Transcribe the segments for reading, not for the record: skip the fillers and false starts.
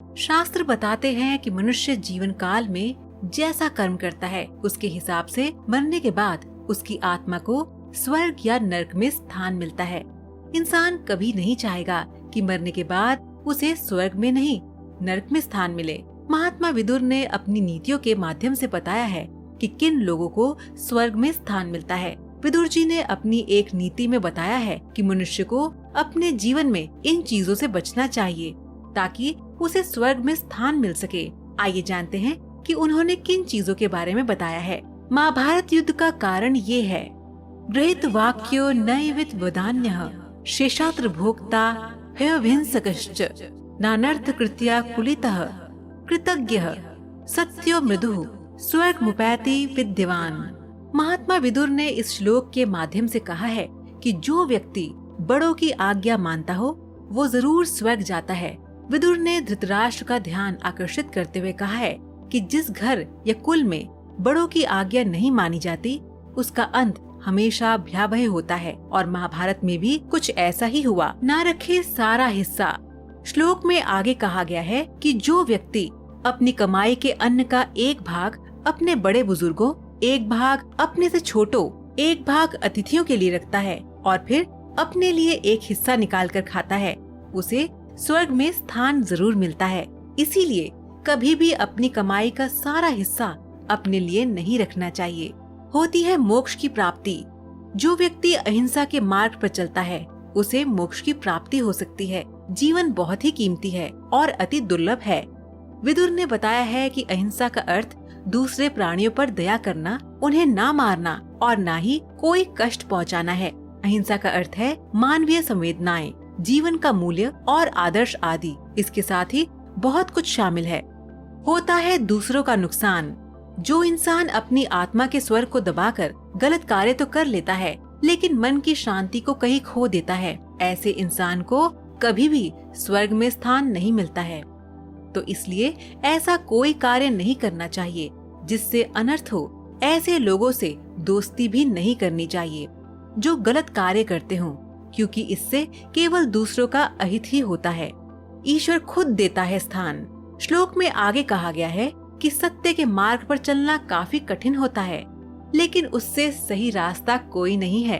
शास्त्र बताते हैं कि मनुष्य जीवन काल में जैसा कर्म करता है उसके हिसाब से मरने के बाद उसकी आत्मा को स्वर्ग या नरक में स्थान मिलता है। इंसान कभी नहीं चाहेगा कि मरने के बाद उसे स्वर्ग में नहीं नरक में स्थान मिले। महात्मा विदुर ने अपनी नीतियों के माध्यम से बताया है कि किन लोगों को स्वर्ग में स्थान मिलता है। विदुर जी ने अपनी एक नीति में बताया है कि मनुष्य को अपने जीवन में इन चीजों से बचना चाहिए ताकि उसे स्वर्ग में स्थान मिल सके। आइए जानते हैं कि उन्होंने किन चीजों के बारे में बताया है। महाभारत युद्ध का कारण ये है, गृहीत वाक्यो नैवित वदान्यः शेषात्र भोक्ता हयभिंसकश्च नानर्थ कृत्या कुलितः कृतज्ञः सत्यो मृदुः स्वर्गमुपैति विद्यवान। महात्मा विदुर ने इस श्लोक के माध्यम से कहा है कि जो व्यक्ति बड़ों की आज्ञा मानता हो वो जरूर स्वर्ग जाता है। विदुर ने धृतराष्ट्र का ध्यान आकर्षित करते हुए कहा है कि जिस घर या कुल में बड़ों की आज्ञा नहीं मानी जाती उसका अंत हमेशा भयावह होता है, और महाभारत में भी कुछ ऐसा ही हुआ। ना रखे सारा हिस्सा। श्लोक में आगे कहा गया है कि जो व्यक्ति अपनी कमाई के अन्न का एक भाग अपने बड़े बुजुर्गों, एक भाग अपने से छोटों, एक भाग अतिथियों के लिए रखता है और फिर अपने लिए एक हिस्सा निकाल कर खाता है, उसे स्वर्ग में स्थान जरूर मिलता है। इसीलिए कभी भी अपनी कमाई का सारा हिस्सा अपने लिए नहीं रखना चाहिए। होती है मोक्ष की प्राप्ति। जो व्यक्ति अहिंसा के मार्ग पर चलता है उसे मोक्ष की प्राप्ति हो सकती है। जीवन बहुत ही कीमती है और अति दुर्लभ है। विदुर ने बताया है कि अहिंसा का अर्थ दूसरे प्राणियों पर दया करना, उन्हें ना मारना और ना ही कोई कष्ट पहुंचाना है। अहिंसा का अर्थ है मानवीय संवेदनाएं, जीवन का मूल्य और आदर्श आदि। इसके साथ ही बहुत कुछ शामिल है। होता है दूसरों का नुकसान। जो इंसान अपनी आत्मा के स्वर को दबाकर गलत कार्य तो कर लेता है लेकिन मन की शांति को कहीं खो देता है, ऐसे इंसान को कभी भी स्वर्ग में स्थान नहीं मिलता है। तो इसलिए ऐसा कोई कार्य नहीं करना चाहिए जिससे अनर्थ हो। ऐसे लोगों से दोस्ती भी नहीं करनी चाहिए जो गलत कार्य करते हों, क्योंकि इससे केवल दूसरों का अहित ही होता है। ईश्वर खुद देता है स्थान। श्लोक में आगे कहा गया है कि सत्य के मार्ग पर चलना काफी कठिन होता है, लेकिन उससे सही रास्ता कोई नहीं है।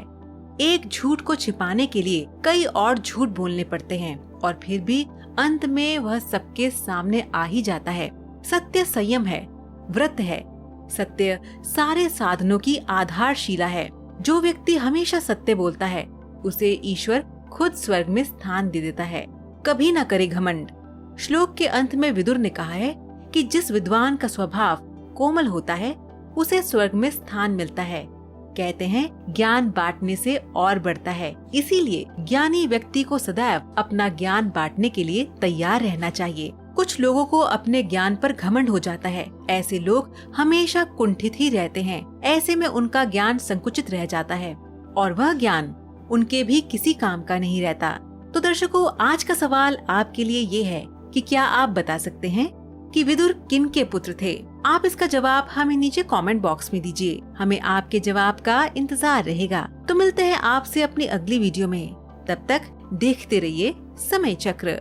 एक झूठ को छिपाने के लिए कई और झूठ बोलने पड़ते हैं और फिर भी अंत में वह सबके सामने आ ही जाता है। सत्य संयम है, व्रत है। सत्य सारे साधनों की आधारशिला है। जो व्यक्ति हमेशा सत्य बोलता है उसे ईश्वर खुद स्वर्ग में स्थान दे देता है। कभी न करे घमंड। श्लोक के अंत में विदुर ने कहा है कि जिस विद्वान का स्वभाव कोमल होता है उसे स्वर्ग में स्थान मिलता है। कहते हैं ज्ञान बांटने से और बढ़ता है, इसीलिए ज्ञानी व्यक्ति को सदैव अपना ज्ञान बांटने के लिए तैयार रहना चाहिए। कुछ लोगों को अपने ज्ञान पर घमंड हो जाता है। ऐसे लोग हमेशा कुंठित ही रहते हैं। ऐसे में उनका ज्ञान संकुचित रह जाता है और वह ज्ञान उनके भी किसी काम का नहीं रहता। तो दर्शकों, आज का सवाल आपके लिए ये है कि क्या आप बता सकते हैं कि विदुर किन के पुत्र थे? आप इसका जवाब हमें नीचे कमेंट बॉक्स में दीजिए। हमें आपके जवाब का इंतजार रहेगा। तो मिलते हैं आपसे अपनी अगली वीडियो में। तब तक देखते रहिए समय चक्र।